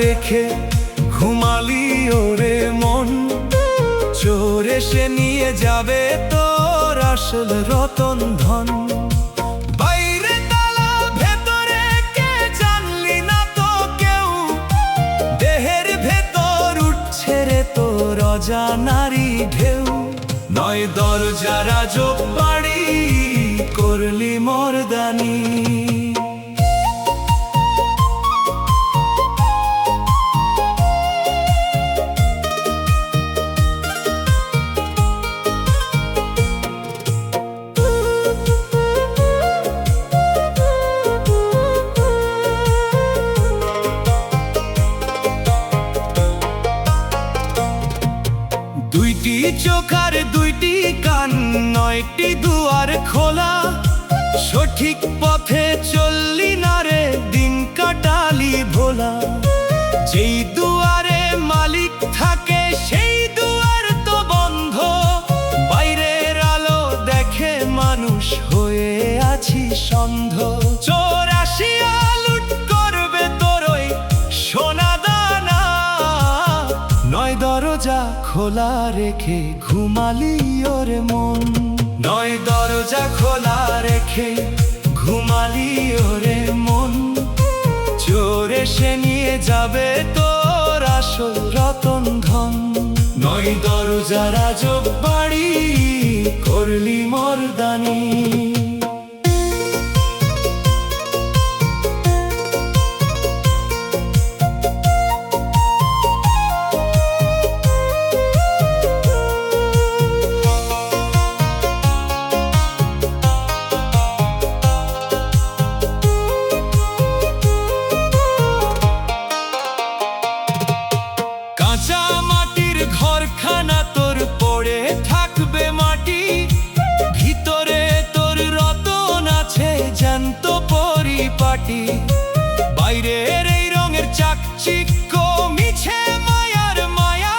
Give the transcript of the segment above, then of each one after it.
রেখে ঘুমালি ওরে মন, চোর এসে নিয়ে যাবে তোর আসল রতন ধন। বাইরে তালা ভেতরে কে জানলি না তো কেউ, দেহের ভেতর উঠছে রে তোর অজানারি ঢেউ। নয় দরজা রাজব বাড়ি করলি মর্দানি। দুইটি চোখ আর দুইটি কান, নয়টি দুয়ার খোলা, সঠিক পথে চললি না রে দিন কাটালি ভোলা। যেই দুয়ারে মালিক থাকে সেই দুয়ার তো বন্ধ, বাইরের আলো দেখে মানুষ হয়ে আছি সন্ধ। চোর আসিয়া লুট করবে তোর ওই সোনা দানা, নয় দরজা খোলা রেখে ঘুমালি ওরে মন। নয় দরজা খোলা রেখে ঘুমালি ওরে মন, চোর এসে নিয়ে যাবে তোর আসল রতন ধন। নয় দরজা রাজব বাড়ি করলি মর্দানি। কাঁচা মাটির ঘরখানা তোর পড়ে থাকবে মাটি, ভিতরে তোর রতন আছে জ্যান্ত পরিপাটি। বাইরের এই রঙের চাকচিক্য মিছে মায়ার মায়া,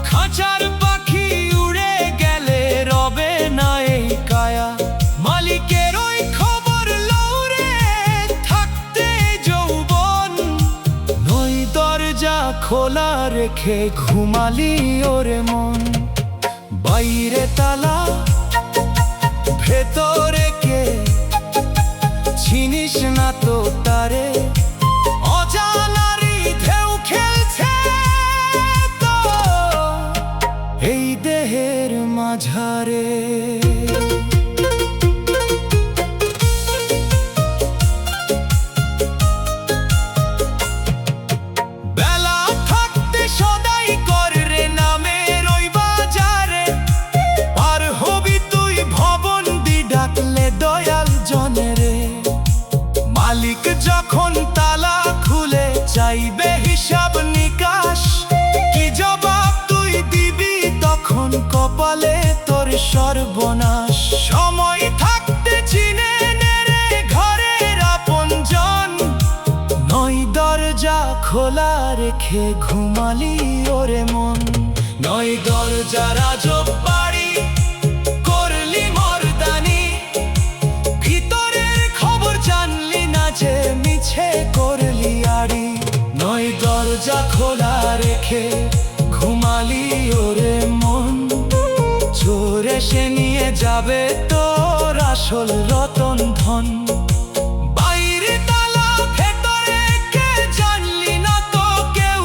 খাঁচার পাখি উড়ে গেলে রবে না এই কায়া। মালিকের ওই খবর লৌরে থাকতে যৌবন, নয় দরজা খোলা রেখে ঘুমালি ওরে মন। বাইরে তালা ভেতরে কে চিনিস না তো তারে, অজানারি ঢেউ খেলছে তো এই দেহের মাঝারে। বেলা থাকতে সদাই কর রে নামের ওই বাজারে, পার হবি তুই ভবন দি ডাকলে দয়াল জনে রে। মালিক যখন তালা খুলে চাইবে হিসাব নিকাশ, কি জবাব তুই দিবি তখন কপালে তোর সর্বনাশ। সময় থাকতে চিনে নে রে ঘরের আপনজন, নয় দরজা খোলা রেখে ঘুমালি ওরে মন। নয় দরজা রাজব বাড়ি করলি মর্দানি, ভিতরের খবর জানলি না যে মিছে করলি আড়ি। নয় দরজা খোলা রেখে ঘুমালি ওরে মন, চোর এসে নিয়ে যাবে তোর আসল রতন ধন। বাইরে তালা ভেতরে কে জানলি না তো কেউ,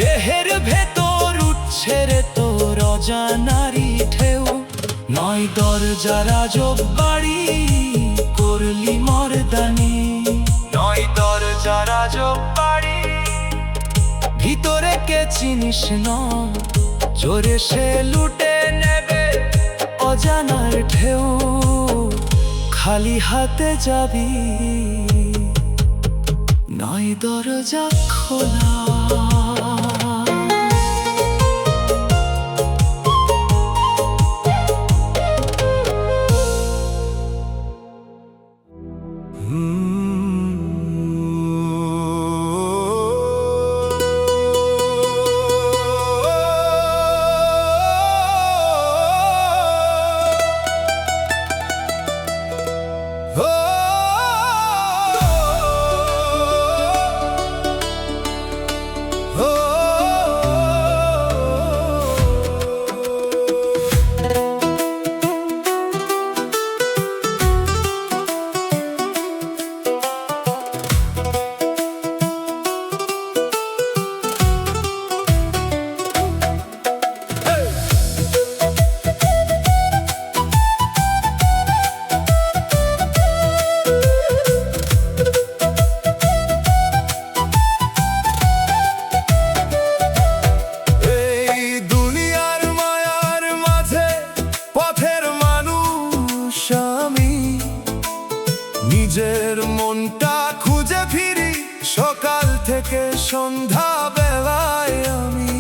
দেহের ভেতর উঠছে রে তোর অজানারি ঢেউ। নয় দরজা রাজব বাড়ি করলি মর্দানি। নয় দরজা রাজব বাড়ি, ভিতরে কে চিনিস না, চোরে সে লুটে নেবে অজানার ঢেউ। খালি হাতে যাবি, নয় দরজা খোলা। ডাকে সন্ধ্যা বেলায় আমি,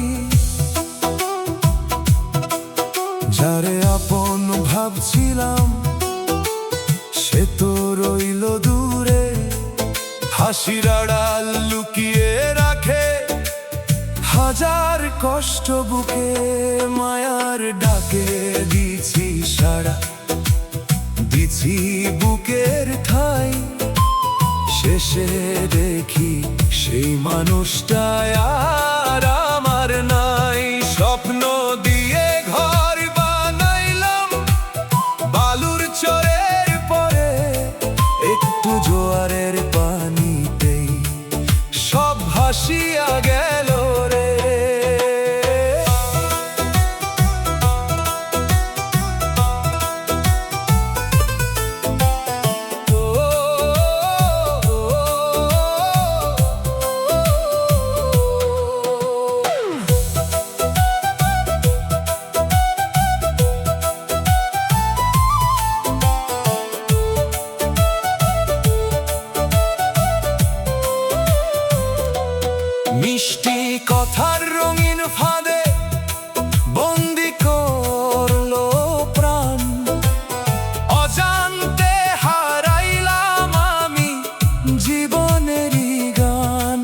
যারে আপন ভাবছিলাম সে তো রইল দূরে, হাসির আড়াল লুকিয়ে রাখে হাজার কষ্ট বুকে। মায়ার ডাকে দিছি সাড়া, দিছি বুকের ঠাই, শেষে দেখি সেই মানুষটাই আর আমার নাই। স্বপ্ন দিয়ে ঘর বানাইলাম বালুর চরের পরে, একটু জোয়ারের পানিতেই সব ভাসিয়া গেল রে। মিষ্টি কথার রঙিন ফাঁদে বন্দি করলো প্রাণ, অজান্তে হারাইলাম আমি জীবনেরই গান।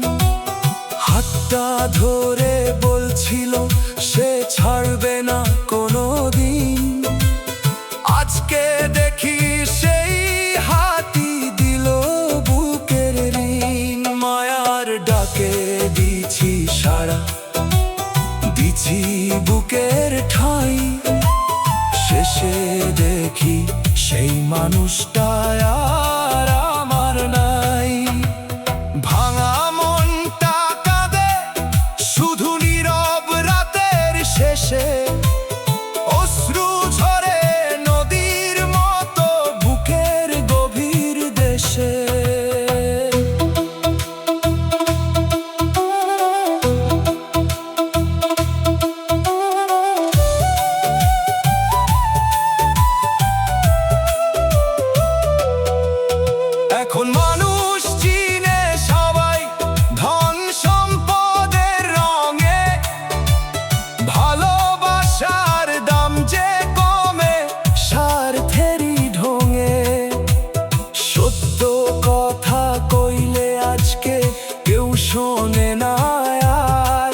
হাতটা ধরে বলছিল সে ছাড়বে না কোনো দিন, আজকে দেখি সেই হাতই দিল বুকের ঋণ। মায়ার ডাকে দিছি সাড়া, দিছি বুকের ঠাই, শেষে দেখি সেই মানুষটাই আর আমার নাই। ভাঙা মনটা কাঁদে শুধু নীরব রাতের শেষে, অশ্রু ঝরে নদীর মতো বুকের গভীর দেশে। এখন মানুষ চিনে সবাই ধন সম্পদের রঙে, ভালোবাসার দাম যে কমে স্বার্থেরই ঢঙে। সত্য কথা কইলে আজকে কেউ শোনে না আর,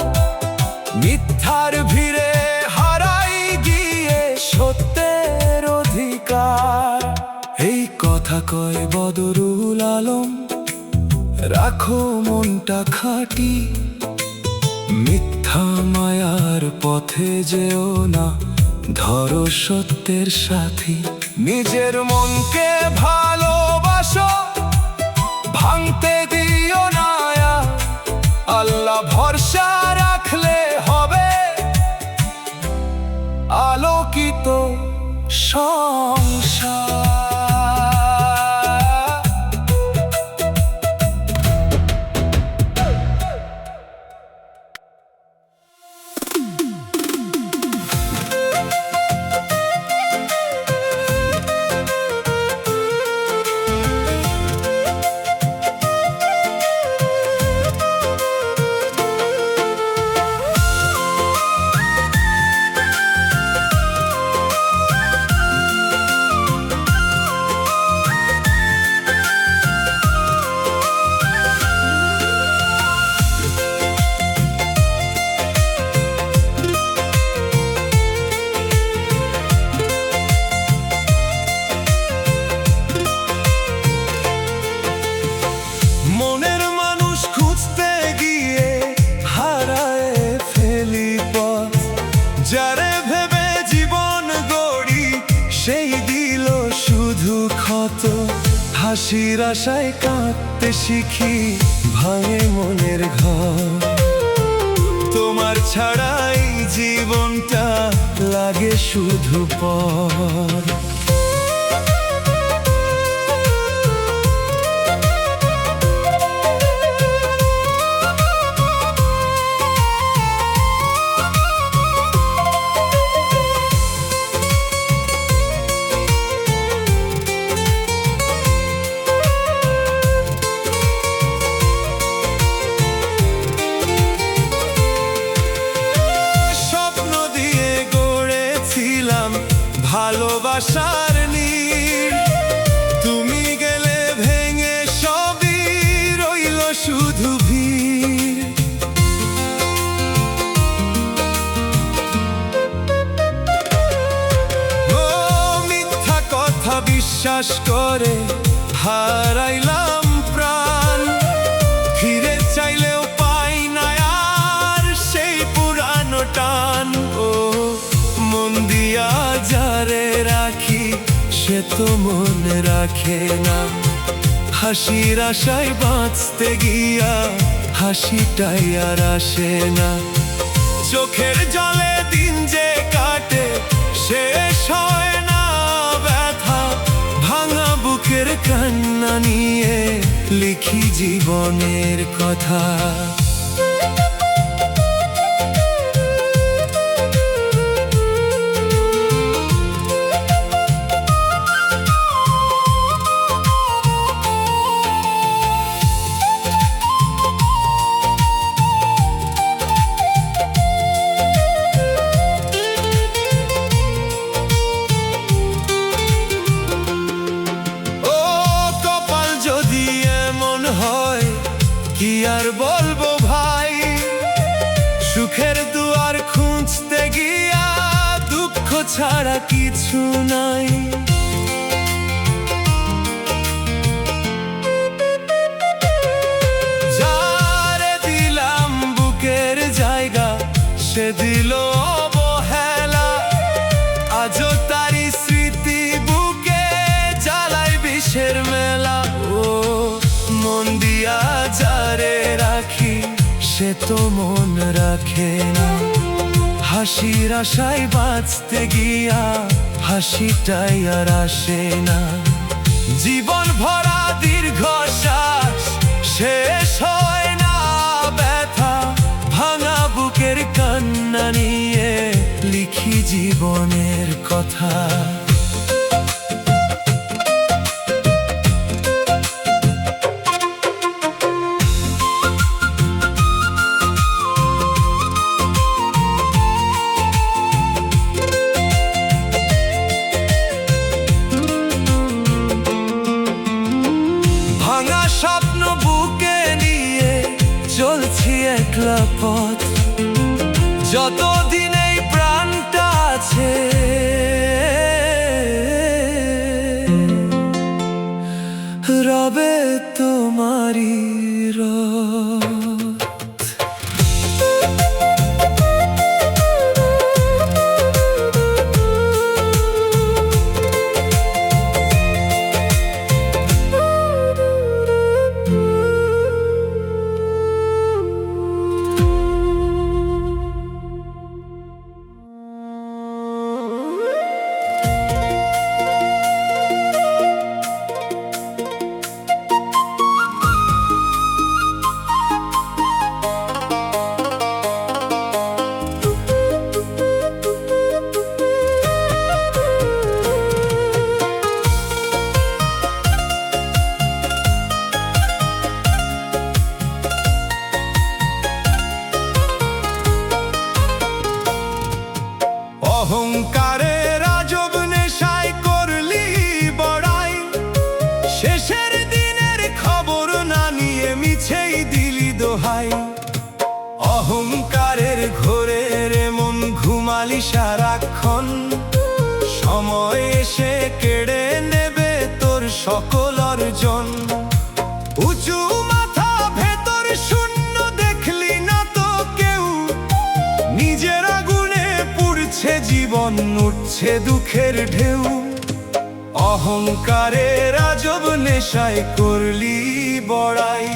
মিথ্যার ভিড়ে হারাই গিয়ে সত্যের অধিকার। এই কথা কয় বদরুল আলম, রাখো মনটা খাঁটি, মিথ্যা মায়ার পথে যেও না, ধরো সত্যের সাথী। নিজের মনকে ভালোবাসো, ভাঙতে দিও না আর, আল্লাহ ভরসা রাখলে হবে আলোকিত সংসার। যারে ভেবে জীবন গড়ি সেই দিল শুধু ক্ষত, হাসির আশায় কাঁদতে শিখি ভাঙে মনের ঘর। তোমার ছাড়াই জীবনটা লাগে শুধু পর। ভালোবাসার নীড়। তুমি গেলে ভেঙে সবই রইল শুধু ভিড়। ও মিথ্যা কথা বিশ্বাস করে হারাইলাম প্রাণ, ফিরে চাইলেও পাই না আর সেই পুরানো টান। ও মন দিয়া যারে রাখি সে তো মনে রাখে না, হাসির আশায় বাঁচতে গিয়া হাসিটাই আর আসে না। চোখের জলে দিন যে কাটে শেষ হয় না ব্যথা, ভাঙা বুকের কান্না নিয়ে লিখি জীবনের কথা। কি আর বলবো ভাই, সুখের দুয়ার খুঁজতে গিয়া দুঃখ ছাড়া কিছু নাই। যারে দিলাম বুকের জায়গা সে দিল অবহেলা, আজও তারি স্মৃতি বুকে জ্বালায় বিষের মেলা। ও মন দিয়া যারে রাখি সে তো মন রাখে না, হাসির আশায় বাঁচতে গিয়া হাসিটাই আর আসে না। জীবন ভরা দীর্ঘশ্বাস শেষ হয় না ব্যথা, ভাঙা বুকের কান্না নিয়ে লিখি জীবনের কথা। স্বপ্ন বুকে নিয়ে চলছি একলা পথ, যতদিন এই প্রাণটা আছে রবে তোমারই রথ। অহংকারের আজব নেশায় করলি বড়াই, শেষের দিনের খবর না নিয়ে মিছেই দিলি দোহাই। অহংকারের ঘোরে রে মন ঘুমালি সারাক্ষণ, সময় এসে কেড়ে নেবে তোর সকল অর্জন। উঁচু মাথা ভেতর শূন্য দেখলি না তো কেউ, নিজের আগুনে পুড়ছে জীবন উঠছে দুঃখের ঢেউ। অহংকারের আজব নেশায় করলি বড়াই।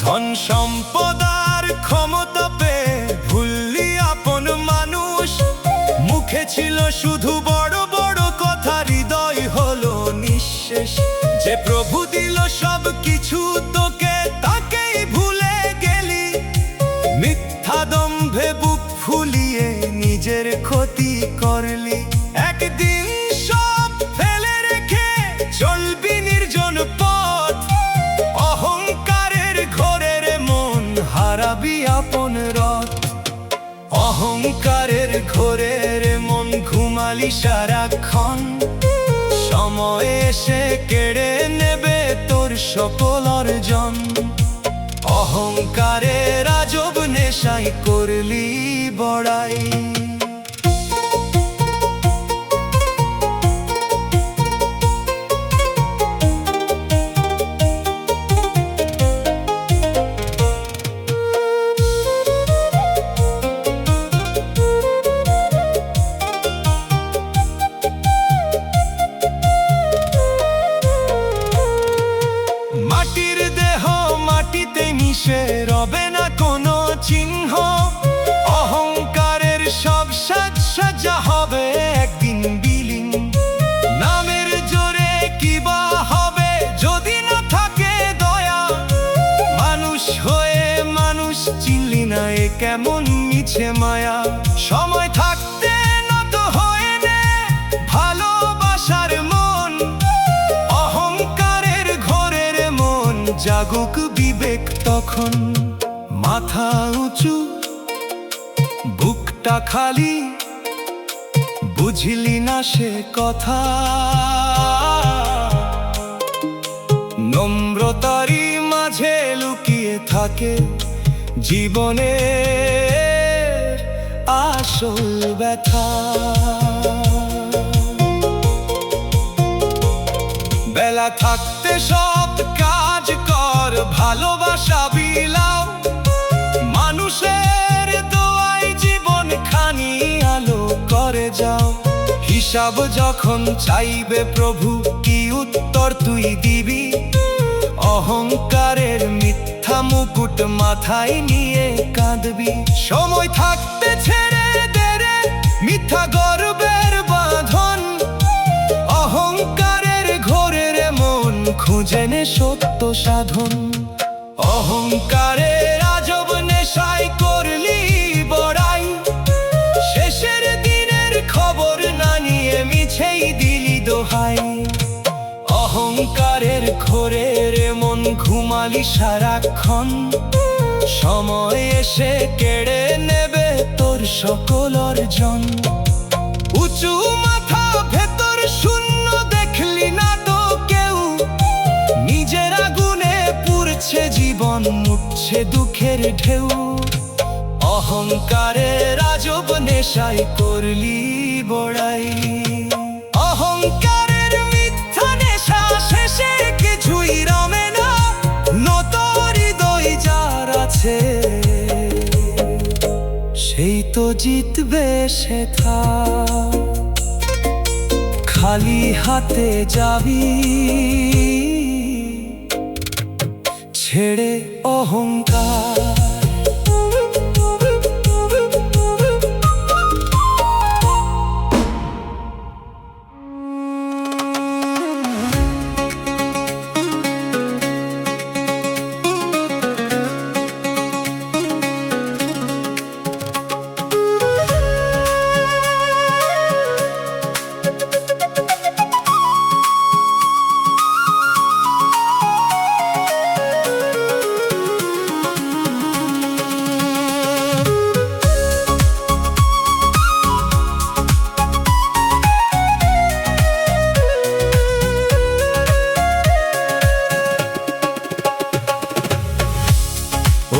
ধন সম্পদার ক্ষমতা পেয়ে ভুললি আপন মানুষ, মুখে ছিল শুধু বড় বড় কথা, হৃদয় হলো নিঃশেষ। যে প্রভু দিল সব কিছু তোকে তাকেই ভুলে গেলি নিজের ক্ষতি করলি। একদিন সব ফেলে রেখে চলবি নির্জন পথ, অহংকারের ঘোরের মন হারাবি আপন রথ। অহংকারের ঘোরের মন ঘুমালি সারাক্ষণ, সময় এসে কেড়ে নেবে তোর সকল অর্জন। অহংকারের আজব নেশায় করলি বড়াই। মাটির দেহ মাটিতে মিশে রবে না কোনো চিহ্ন, অহংকারের সব সাজা হবে একদিন বিলীন। নামের জোরে কিবা হবে যদি না থাকে দয়া, মানুষ হয়ে মানুষ চিনলি না এ কেমন মিছে মায়া। সময় থাকতে নত হয়ে নে ভালোবাসার মন, অহংকারের ঘোরের মন জাগুক বিবেক তখন। মাথা উঁচু বুকটা খালি, বুঝলি না সে কথা। নম্রতারি মাঝে লুকিয়ে থাকে জীবনের আসল ব্যথা। বেলা থাকতে সব কাজ কর, ভালোবাসা বিলাও, মানুষের দোয়ায় জীবন খানি আলো করে যাও। হিসাব যখন চাইবে প্রভু কি উত্তর তুই দিবি, অহংকারের মিথ্যা মুকুট মাথায় নিয়ে কাঁদবি। সময় থাকতে ছেড়ে দে রে মিথ্যা গর্বের বাঁধন, অহংকারের ঘোরের মন খুঁজে নে সত্য সাধন। অহংকারের আজব নেশায় করলি বড়াই, শেষের দিনের খবর না নিয়ে মিছেই দিলি দোহাই। অহংকারের ঘোরের মন ঘুমালি সারাক্ষণ, সময় এসে কেড়ে নেবে তোর সকল অর্জন। উঁচু মাথা ভেতর শূন্য দেখলি না তো কেউ, নিজের আগুনে পুড়ছে জীবন মুছছে দুঃখের ঢেউ। অহংকারের আজব নেশায় করলি বড়াই। অহংকারের মিথ্যা নেশা শেষে কিছুই রমে না, নত হৃদয় যার আছে সেই তো জিতবে সেথা। খালি হাতে যাবি ছেড়ে অহংকার।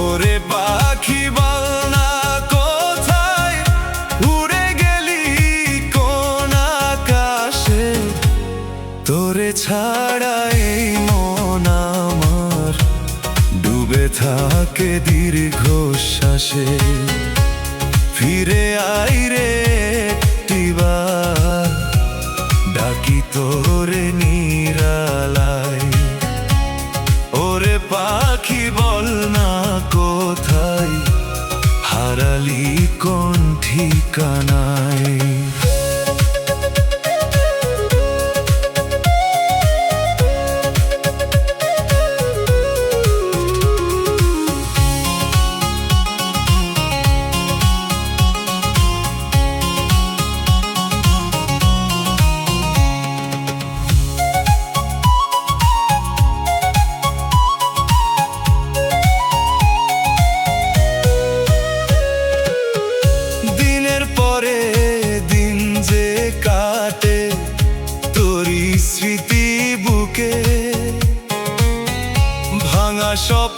ওরে পাখি বল না কোথায় উড়ে গেলি কোন আকাশে, তোরে ছাড়া এই মন আমার ডুবে থাকে দীর্ঘশ্বাসে। ফিরে আই রে একটিবার, ডাকি তোরে নিরালায়। ওরে পাখি বল না কোথায় হারালি কোন ঠিকানায়।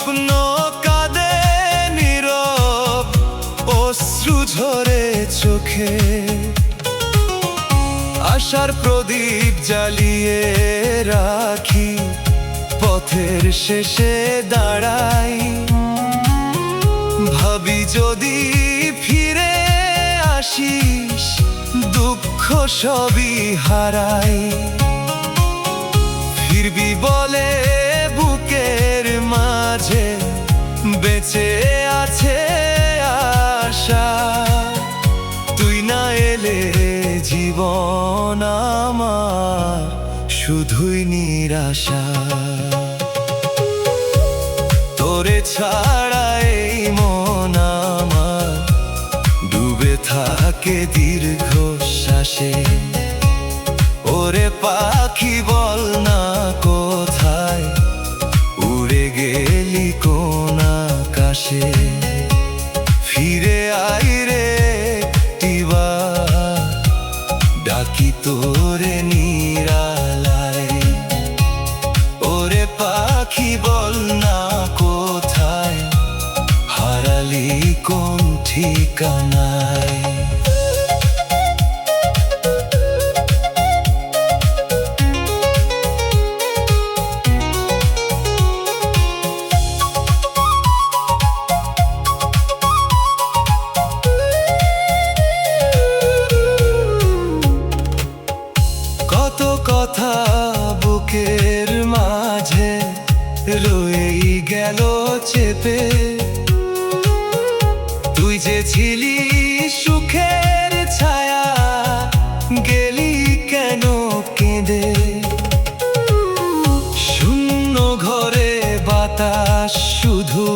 স্বপ্ন কাঁদে নীরব, অশ্রু ঝরে চোখে। আশার প্রদীপ জ্বালিয়ে রাখি, পথের শেষে দাঁড়াই। ভাবি যদি ফিরে আসিস, দুঃখ সবই হারাই। ফিরবি বলে বুকের মাঝে বেঁচে আছে আশা। তুই না এলে জীবন আমার শুধুই নিরাশা। তোরে ছাড়া এই মন আমার ডুবে থাকে দীর্ঘ শ্বাসে। ওরে পাখি বল না কোথায় উড়ে গেলি কোন আকাশে। ফিরে আই রে একটিবার, ডাকি তোরে নিরালায়। ওরে পাখি বল না কোথায় হারালি কোন ঠিকানায়। কত কথা বুকের মাঝে রয়েই গেল চেপে। তুই যে ছিলি সুখের ছায়া, গেলি কেন কেঁদে। শূন্য ঘরে বাতাস শুধু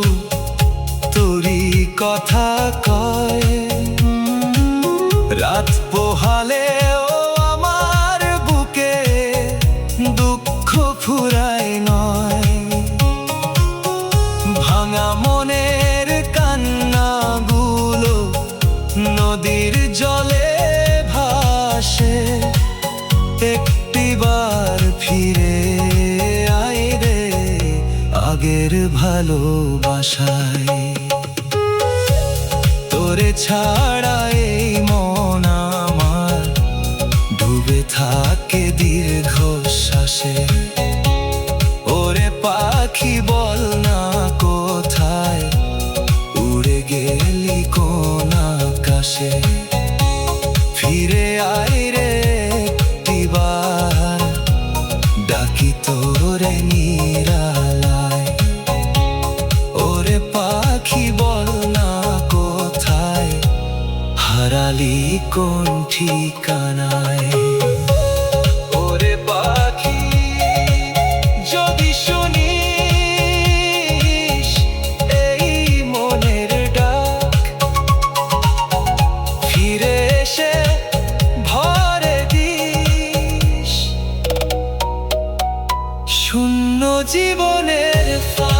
তোরই কথা কয়। রাত পোহালেও আমার বুকে দুঃখ ফুরায় নয়। ভাঙা মনের কান্নাগুলো নদীর জলে ভাসে। একটিবার ফিরে আয় রে আগের ভালোবাসায়। তোরে ছাড়া এই মন আমার ডুবে থাকে দীর্ঘ শ্বাসে। ওরে পাখি বল না কোথায় উড়ে গেলি কোন আকাশে। ফিরে আয় রে একটিবার, ডাকি তোরে নিরালায়। ওরে পাখি বল না কোথায় হারালি কোন ঠিকানায়। ওরে পাখি যদি শুনিস এই মনের ডাক, ফিরে এসে ভরে দিস শূন্য জীবনের ফাঁক।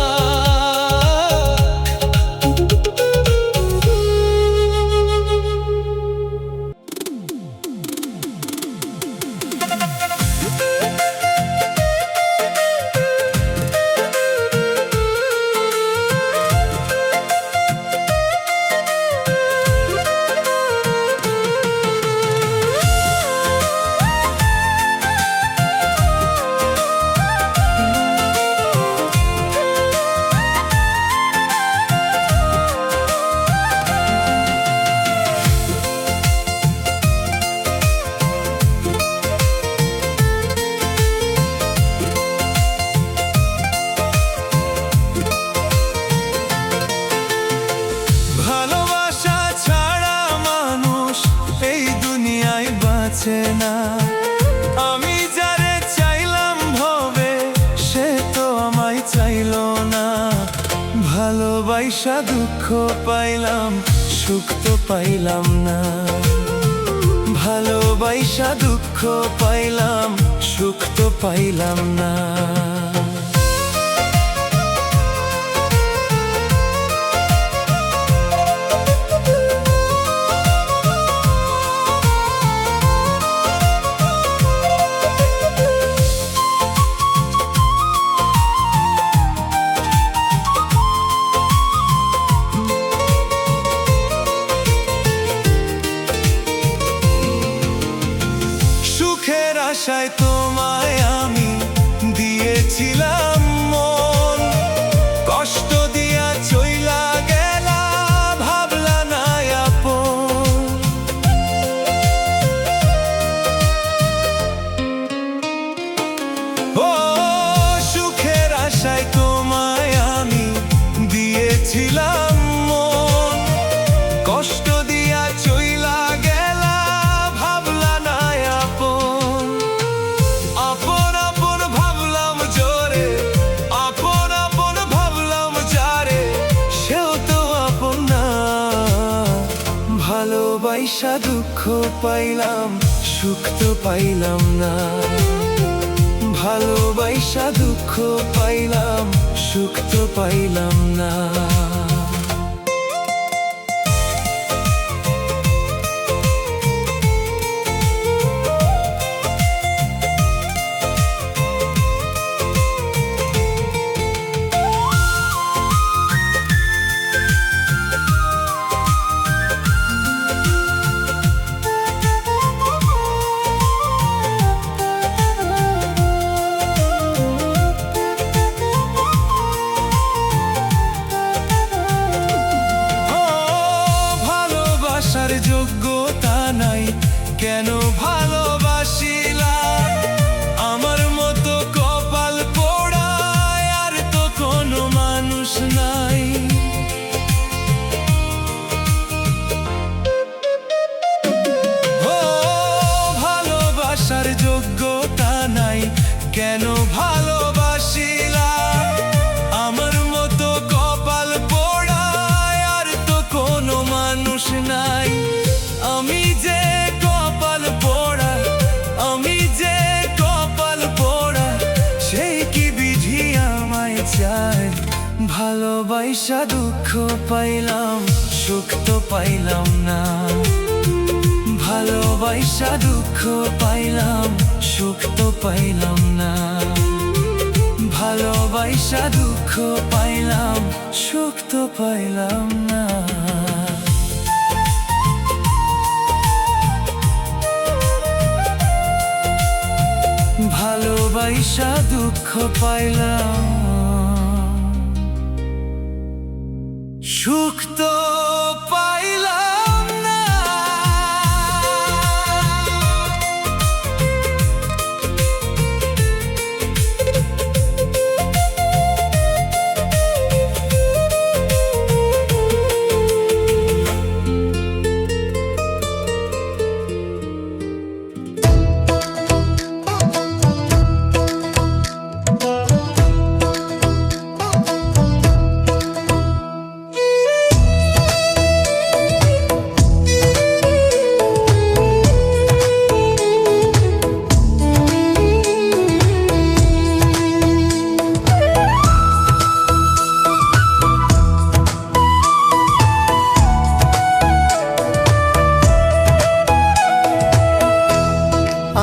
না আমি যারে চাইলাম ভবে সে তো আমায় চাইলো না। ভালোবাসা দুঃখ পাইলাম সুখ তো পাইলাম না। ভালোবাসা দুঃখ পাইলাম সুখ তো পাইলাম না। আশায় তোমায় আমি দিয়েছিলাম মন, কষ্ট দিয়া চইলা গেলা ভাবলা না আপন। ও সুখের আশায় তোমায় আমি দিয়েছিলাম মন, কষ্ট দিয়া চইলা গেলা ভাবলা না আপন। আপন আপন ভাবলাম জোরে, আপন আপন ভাবলাম যারে, সেও তো আপন না। ভালোবাসা দুঃখ পাইলাম, সুখ তো পাইলাম না। ভালোবাসা দুঃখ পাইলাম, সুখ তো পাইলাম না। ভালোবাসার যোগ্যতা নাই, কেন ভালোবাসিলা? আমার মতো কপাল পোড়া আর তো কোনো মানুষ নাই। ও ভালোবাসার যোগ্যতা নাই, কেন ভালোবাসিলা? আমার মতো কপাল পোড়া আর তো কোনো মানুষ নাই। আমি যে কপাল পোড়া, আমি যে কপাল পোড়া, সেই কি বিধি আমায় চায়? ভালোবাসা দুঃখ পাইলাম, সুখ তো পাইলাম না। ভালোবাসা দুঃখ পাইলাম, সুখ তো পাইলাম না। ভালোবাসা দুঃখ পাইলাম, সুখ তো পাইলাম না। ভালোবাসা দুঃখ পাইলাম, সুখ তো পাইলাম না।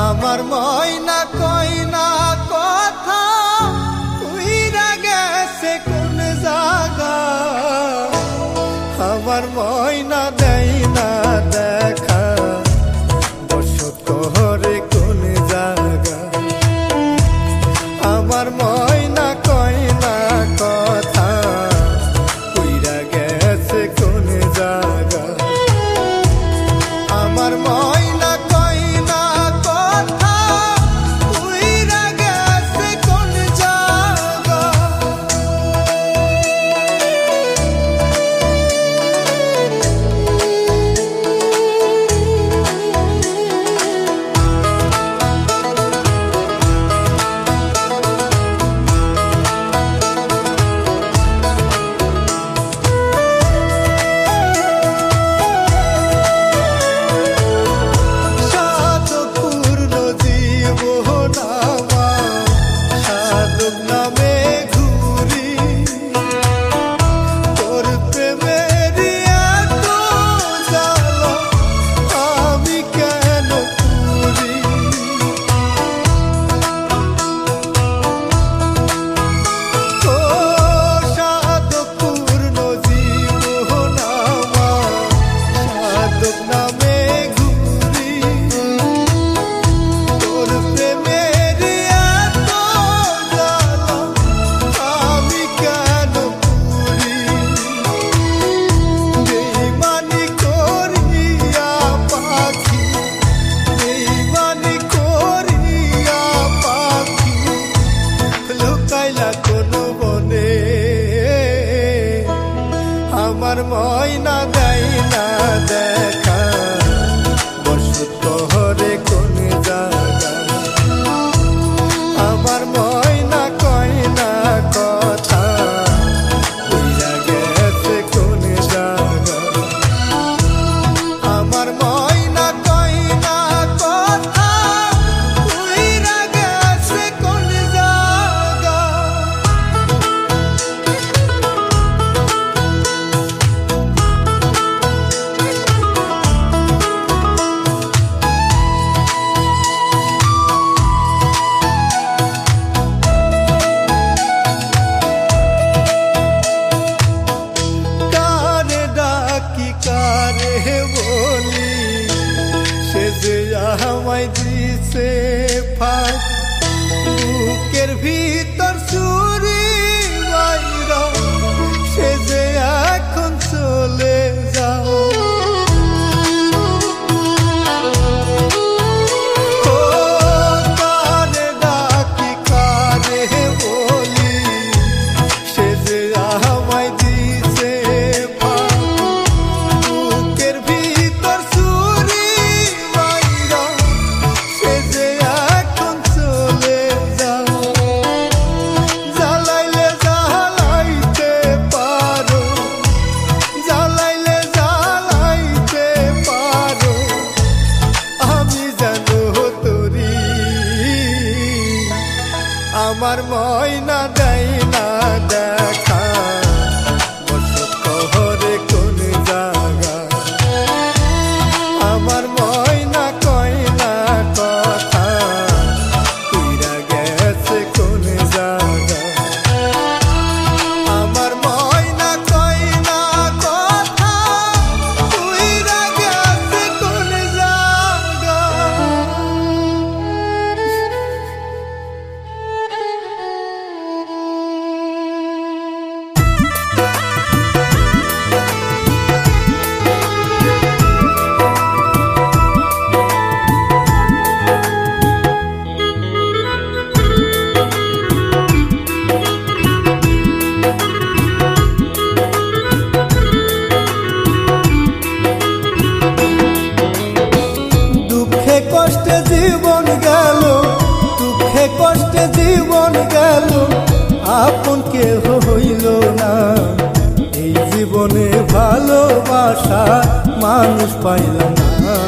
আমার ময়না কইনা কথা উইরা গেছে কোন জায়গা, আমার ময়না দেই না দেখা বসত হরে কোন জায়গা। আমার ময়না কইনা কথা উইরা গেছে কোন জায়গা। আমার ময়না কইনা কথা উইরা গেছে কোন জায়গা। আমার ময়না দেয় না দেখা, বসত হরে কোন জায়গা। আমার ময়না কয় না কথা, উইরা গেছে কোন জায়গা। আমার ময়না কয় না কথা, উইরা গেছে কোন জায়গা। কারে ডাকি কারে বলি, সে যে আমায় দিছে ফাঁক। বুকের ভিতর চুরি বাইরা, সে যে এখন চলে যাও। ও কারে ডাকি কারে বলি, সে যে আমায় দিছে ফাঁক। বুকের ভিতর চুরি বাইরা, সে যে এখন চলে যাও। জ্বালাইলে জ্বালাইতে পারো, জ্বালাইলে জ্বালাইতে পারো, আমি জানো তোরি। আমার ময়না দেয় না দেখা, বসত হরে কোন জায়গা। আমার ময়না কয় না কথা, উইরা গেছে কোন জায়গা। আমার ময়না কয় না কথা, উইরা গেছে কোন জায়গা। দুঃখে কষ্টে জীবন গেল, দুঃখে কষ্টে জীবন গেল, আপন কেহ হইল না। এই জীবনে ভালোবাসা মানুষ পাইলাম না,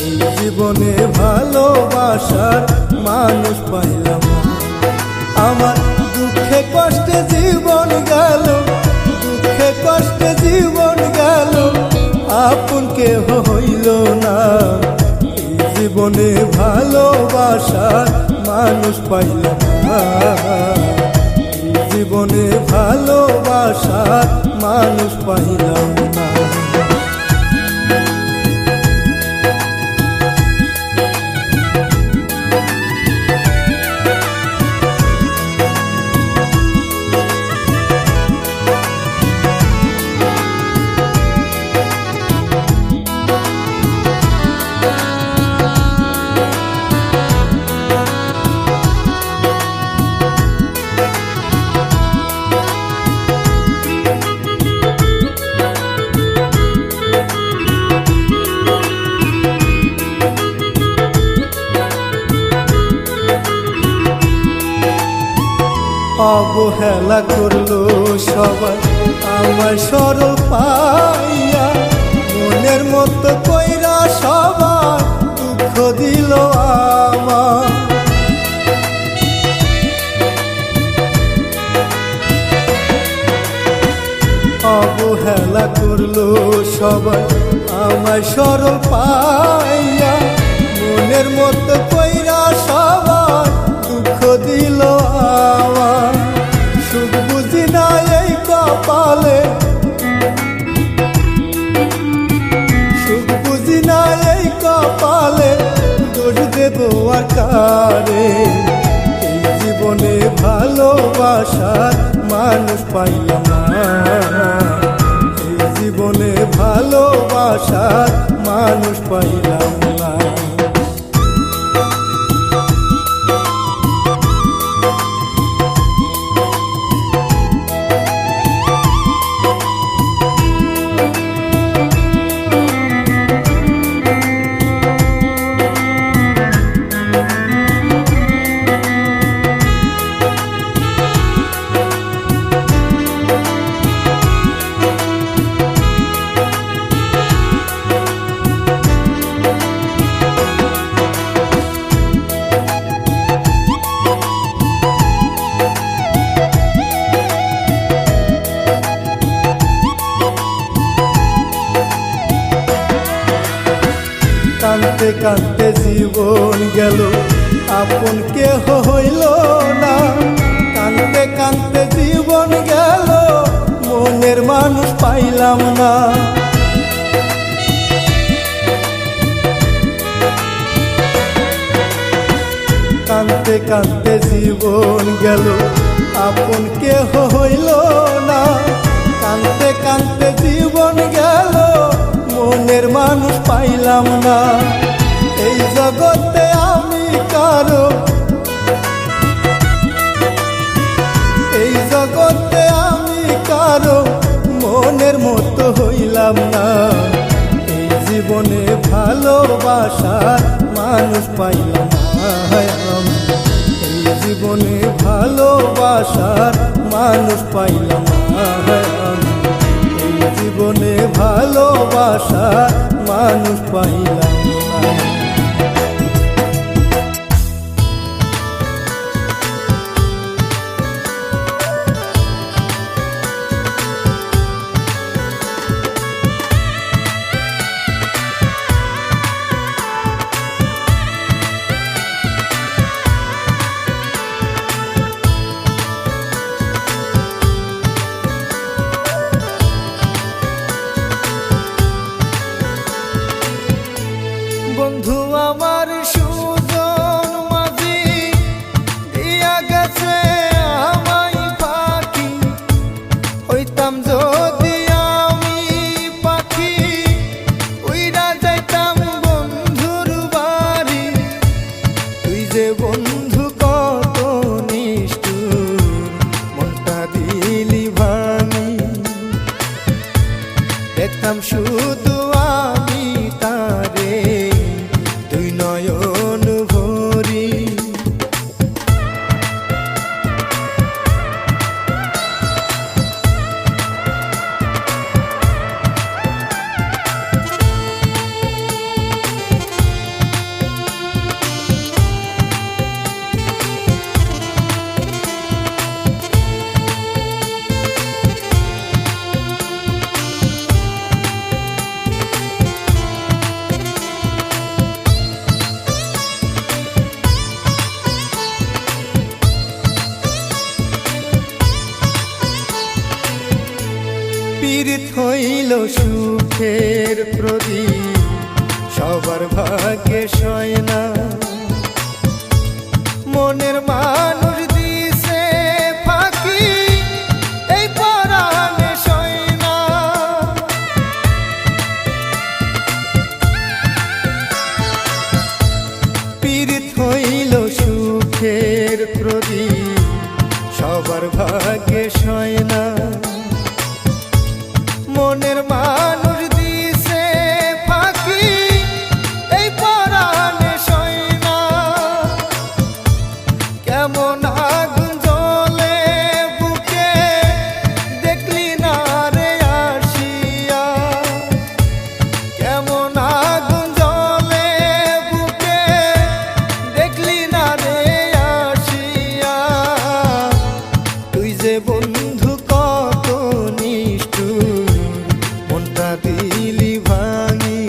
এই জীবনে ভালোবাসার মানুষ পাইলাম না। আমার দুঃখে কষ্টে জীবন গেল, দুঃখে কষ্টে জীবন গেল, আপন কেহ হইল না। এই জীবনে ভালোবাসার মানুষ পাইলাম না, এই জীবনে ভালোবাসার মানুষ পাইলাম না। অবহেলা করলো সবাই আমার সরল পাইয়া, মনের মতো কইরা সবার দুঃখ দিল আমার। অবহেলা করলো সবাই আমার সরল পাইয়া, মনের মতো কইরা সবার দুঃখ দিল আমার। সুখ বুঝি না এই কপালে, সুখ বুঝি না এই কপালে, দোষ দেব আর কারে। এই জীবনে ভালোবাসার মানুষ পাইলাম না, এই জীবনে ভালোবাসার মানুষ পাইলাম না। কাঁদতে কাঁদতে জীবন গেল, আপন কেহ হইল না। কাঁদতে কাঁদতে জীবন গেল, মনের মানুষ পাইলাম না। কাঁদতে কাঁদতে জীবন গেল, আপন কেহ হইল না। কাঁদতে কাঁদতে জীবন গেল, মনের মানুষ পাইলাম না। এই জগতে আমি কারো, এই জগতে আমি কারো মনের মতো হইলাম না। এই জীবনে ভালোবাসার মানুষ পাইলাম না। আমি এই জীবনে ভালোবাসার মানুষ পাইলাম না। আমি এই জীবনে ভালোবাসার মানুষ পাইলাম না। বন্ধু আমার সুজন মাঝি দিয়া গেছে আমায় পাখি, হইতাম যদি আমি পাখি উইরা যাইতাম বন্ধুর বাড়ি। তুই যে বন্ধু কত নিষ্ঠুর, মনটা দিলি ভাঙি। দেখতাম শুধু আমি তারে, দুই নয়ন ভরি। পীড়িত হইল সুখের প্রদীপ, সবার ভাগ্যে সয় না। মনের মানুষ দিছে ফাঁকি, এই পরাণে সয় না। পীড়িত হইল সুখের প্রদীপ, সবার ভাগ্যে সয় না। মনের মানুষ দিছে ফাঁকি, এই পরাণে সয় না। কেমন আগুন জ্বলে বুকে, দেখলি না রে আসিয়া। কেমন আগুন জ্বলে বুকে, দেখলি না রে আসিয়া। তুই যে বন্ধু কত নিষ্ঠুর, মনটা দিলি ভাঙি।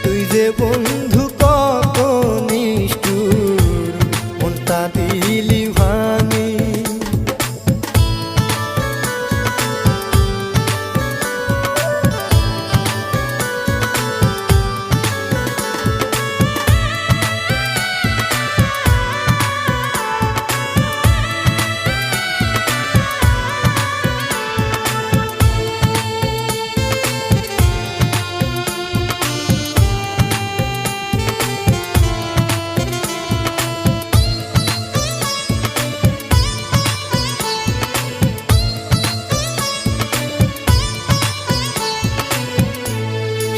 তুই যে বন্ধু কত নিষ্ঠুর, মনটা দিলি ভাঙি।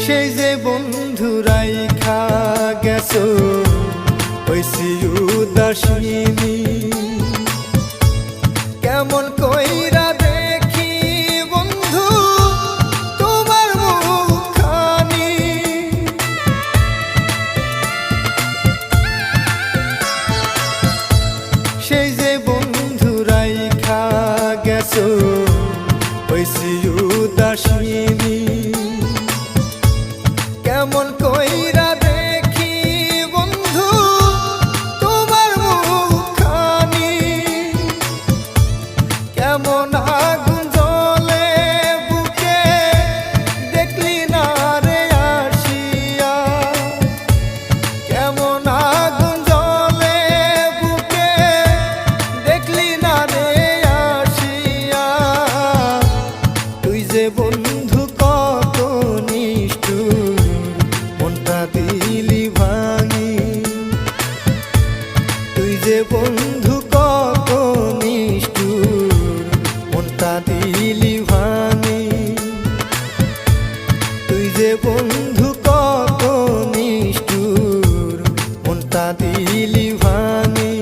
সেই যে বন্ধু রাইখা গেছো, হইছি উদাসিনী। কেমন কইরা দেখি বন্ধু তোমার মুখখানি। সেই যে বন্ধু রাইখা গেছো, হইছি উদাসিনী। কেমন বন্ধু কত নিষ্ঠুর, মনটা দিলি ভাঙি।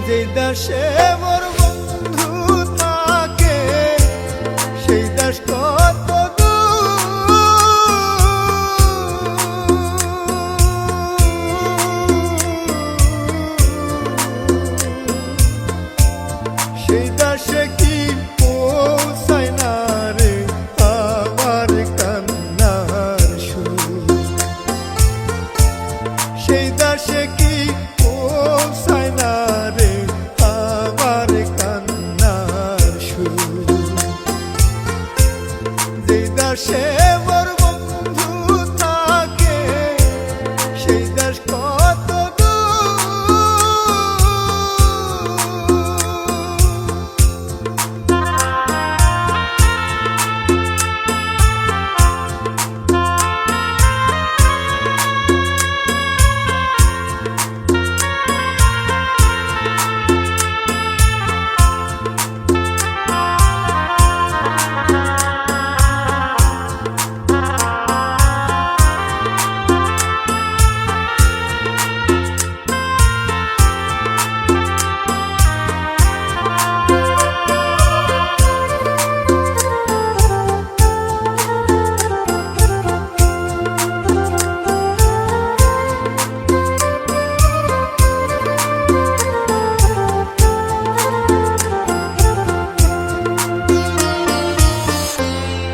যে দেশে মোর বন্ধু থাকে সেই দেশ কত সেই দেশে কি পৌঁছায় না রে আমার কান্নার সুর। সেই দেশে কি পৌঁছায় না রে আমার কান্নার সুর। যে দেশে মোর বন্ধু থাকে সেই দেশ কত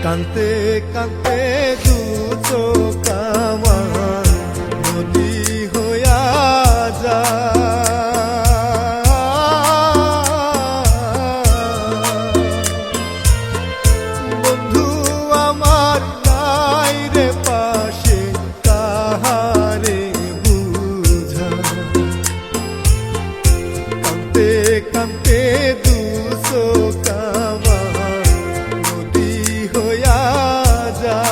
কান্তে কান্তে দু চোখ আমার নদী হইয়া যায়। বন্ধু আমার নাই রে পাশে কাহারে বুঝা। কান্তে কান্তে দু চোখ আমার নদী হইয়া যায়।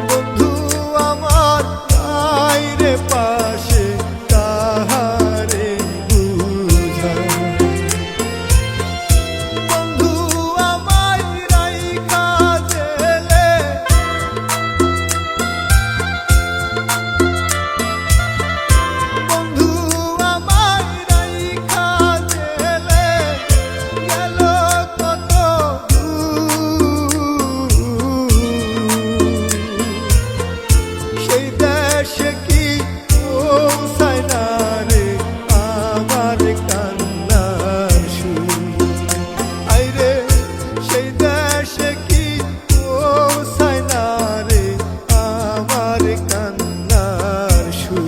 বন্ধু আমার নাই রে পাশে কাহারে বুঝা। বন্ধু আমায় রাইখা গেলে, বন্ধু আমায় রাইখা গেলে গেল কত দূর। সেই দেশে কি পৌঁছায় না রে আমার কান্নার সুর। আইরে সেই দেশে কি পৌঁছায় না রে আমার কান্নার সুর।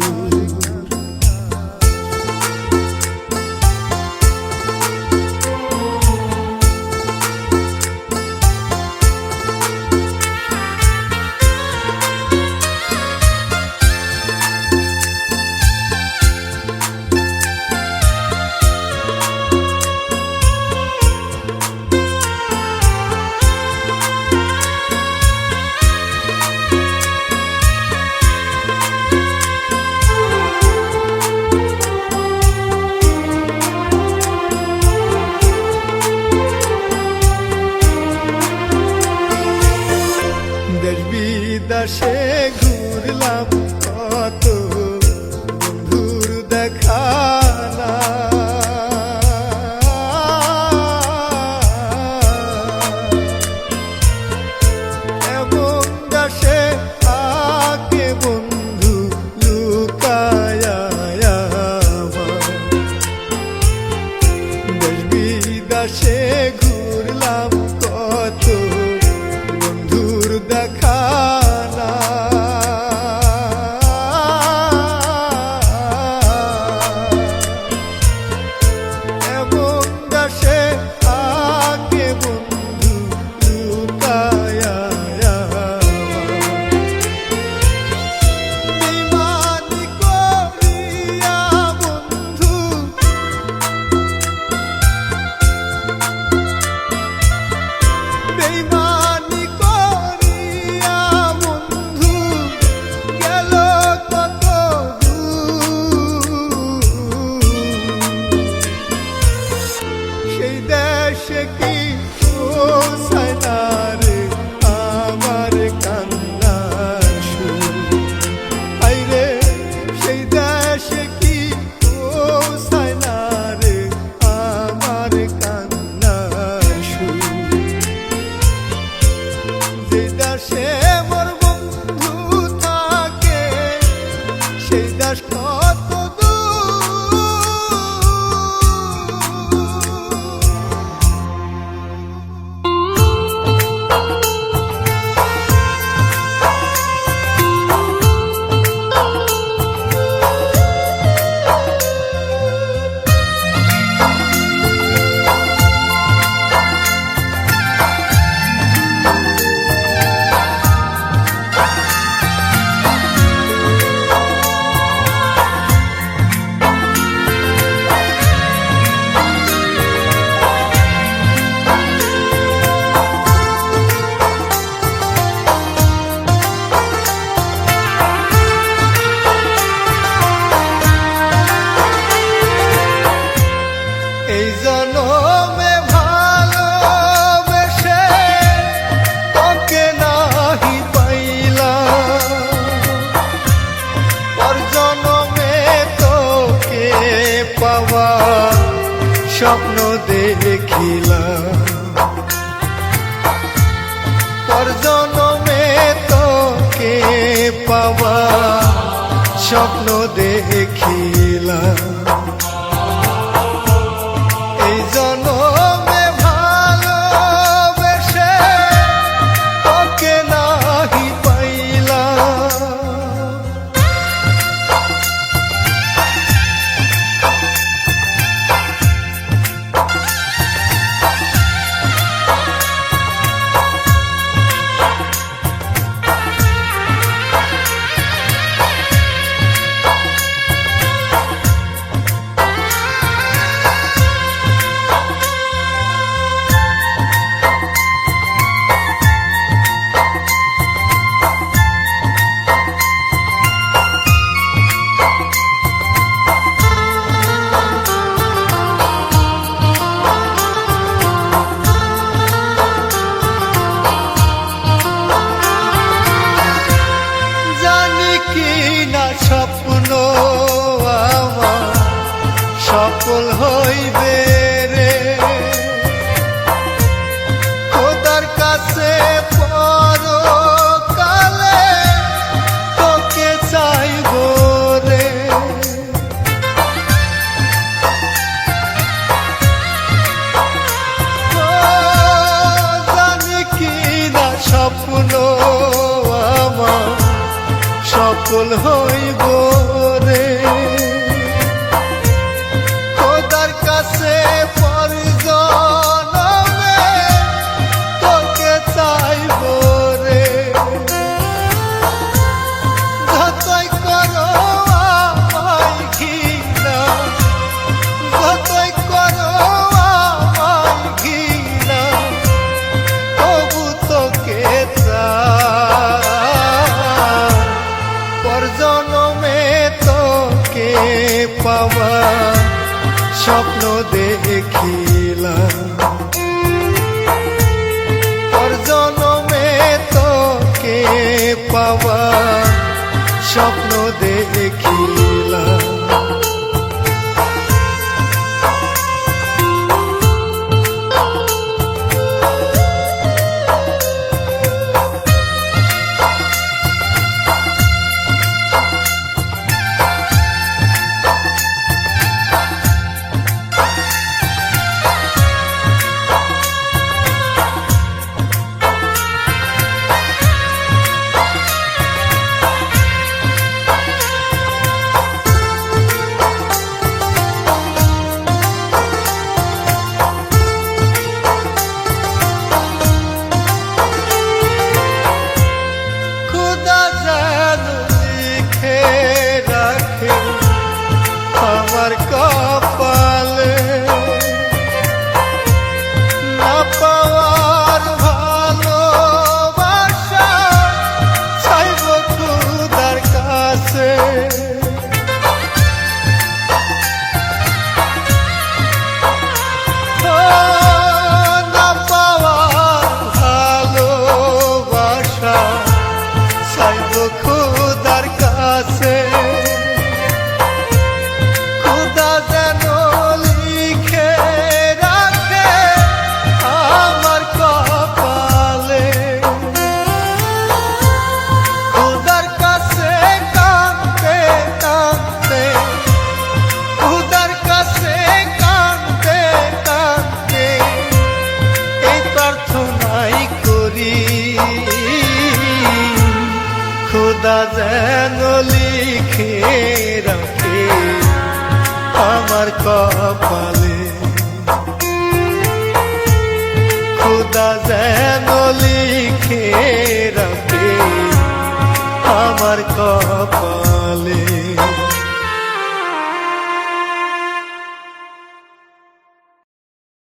দেশ বিদেশে ঘুরলাম কত বন্ধুর দেখা নাই। এমন দেশে থাকে বন্ধু লুকায়া আমার। দেশ বিদেশে ঘুরলাম কত বন্ধুর পাওয়া স্বপ্ন দেখিলাম। এই জনমে ভালোবেসে তোকে নাহি পাইলাম। স্বপ্ন আমার সফল হইবে রে, খোদার কাছে পরকালে তোকে চাইব রে। জানি কি না স্বপ্ন আমার সফল হইব রে, খোদার কাছে পরজনমে তোকে চাইব রে। যতই করো আমায় ঘৃণা, যতই করো আমায় ঘৃণা, তবু তোকে জনমে তোকে পাওয়া স্বপ্ন দেখিলাম। জনমে তোকে পাওয়া স্বপ্ন দেখিলাম। আমার কপালে না পাওয়ার ভালোবাসা চাইব খোদার কাছে। না পাওয়ার ভালোবাসা চাইব খোদার কাছে। খোদা যেন লিখে রাখে আমার কপাল।